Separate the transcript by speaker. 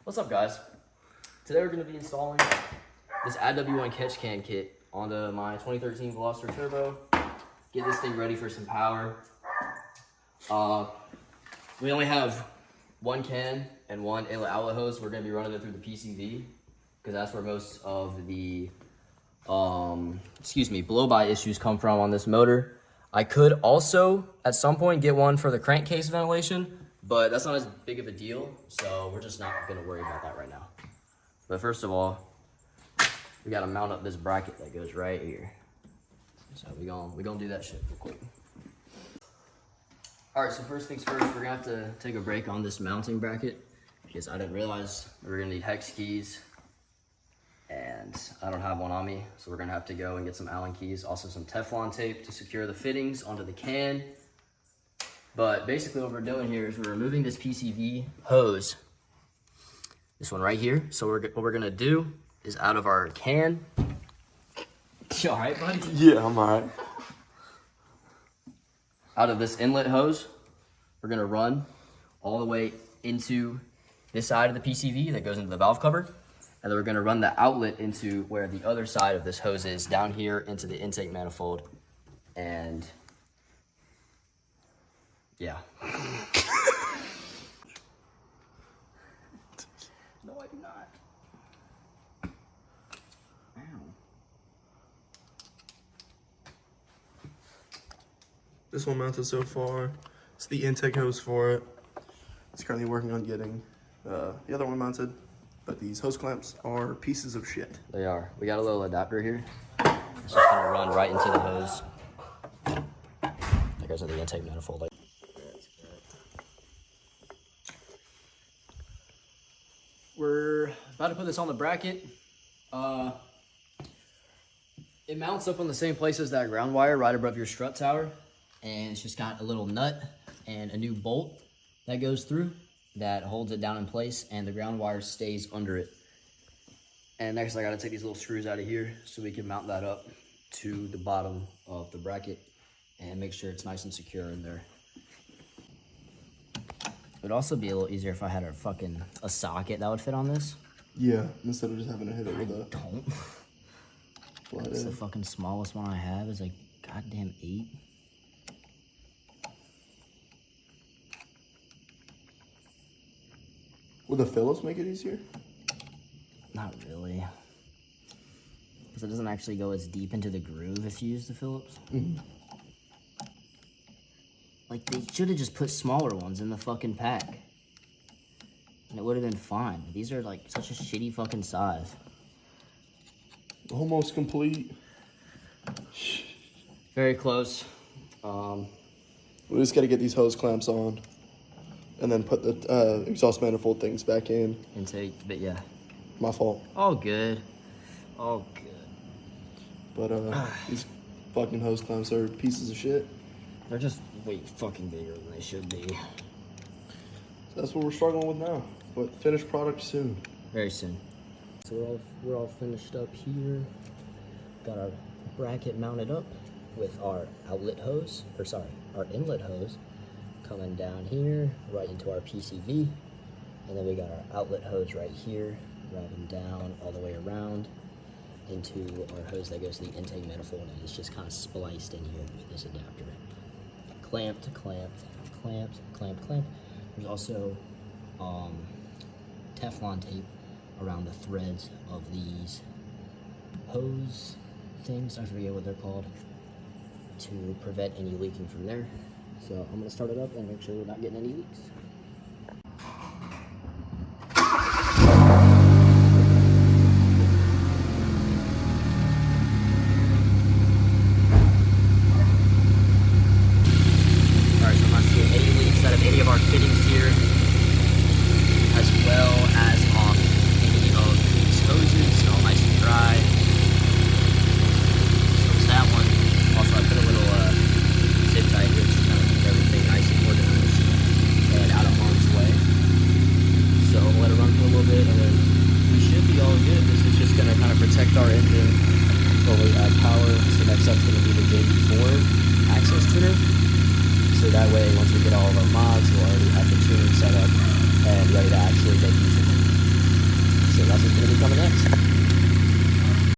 Speaker 1: What's up, guys? Today we're going to be installing this AdW1 catch can kit onto my 2013 Veloster Turbo. Get this thing ready for some power. We only have one can and one inlet outlet hose. We're going to be running it through the PCV because that's where most of the blow-by issues come from on this motor. I could also at some point get one for the crankcase ventilation, but that's not as big of a deal, so we're just not gonna worry about that right now. But first of all, we gotta mount up this bracket that goes right here. So we gonna do that shit real quick. All right, so first things first, we're gonna have to take a break on this mounting bracket because I didn't realize we were gonna need hex keys, and I don't have one on me, so we're gonna have to go and get some Allen keys, also some Teflon tape to secure the fittings onto the can. But basically what we're doing here is we're removing this PCV hose, this one right here. So what we're gonna do is out of our can, you all right, buddy?
Speaker 2: Yeah, I'm all right.
Speaker 1: Out of this inlet hose, we're gonna run all the way into this side of the PCV that goes into the valve cover. And then we're gonna run the outlet into where the other side of this hose is, down here into the intake manifold. And yeah. No, I do not. Ow.
Speaker 2: This one mounted so far. It's the intake hose for it. It's currently working on getting the other one mounted, but these hose clamps are pieces of shit.
Speaker 1: They are. We got a little adapter here. It's just gonna run right into the hose. That goes into the intake manifold. We're about to put this on the bracket. It mounts up on the same place as that ground wire right above your strut tower. And it's just got a little nut and a new bolt that goes through that holds it down in place, and the ground wire stays under it. And next I gotta take these little screws out of here so we can mount that up to the bottom of the bracket and make sure it's nice and secure in there. It would also be a little easier if I had a socket that would fit on this.
Speaker 2: Yeah, instead of just having to hit it with a...
Speaker 1: Don't. That's the fucking smallest one I have is like goddamn 8.
Speaker 2: Would the Phillips make it easier?
Speaker 1: Not really. Because it doesn't actually go as deep into the groove if you use the Phillips.
Speaker 2: Mm-hmm.
Speaker 1: Like, they should have just put smaller ones in the fucking pack. And it would have been fine. These are, like, such a shitty fucking size.
Speaker 2: Almost complete.
Speaker 1: Very close.
Speaker 2: We just gotta get these hose clamps on and then put the exhaust manifold things back in.
Speaker 1: Intake, but yeah.
Speaker 2: My fault.
Speaker 1: All good. All good.
Speaker 2: But these fucking hose clamps are pieces of shit.
Speaker 1: They're just way fucking bigger than they should be.
Speaker 2: So that's what we're struggling with now. But finished product soon.
Speaker 1: Very soon. So we're all finished up here. Got our bracket mounted up with our outlet hose, our inlet hose coming down here right into our PCV. And then we got our outlet hose right here, wrapping down all the way around into our hose that goes to the intake manifold, and it's just kind of spliced in here with this adapter. Clamped, clamped, clamped, clamped, clamped. There's also Teflon tape around the threads of these hose things, I forget what they're called, to prevent any leaking from there. So I'm gonna start it up and make sure we're not getting any leaks. Alright, so I'm not seeing any leaks out of any of our fittings here, as well as off any of these hoses. It's all nice and dry. So it's that one. Also, I put a little zip tie here to kind of keep everything nice and organized and out of harm's way. So we'll let it run for a little bit, and then we should be all good. This is just going to kind of protect our engine while we add power. So next up's going to be the JB4 access tuner. So that way, once we get all of our mods, we'll already have the tuning set up and ready to actually get using it. that's what's going to be coming next.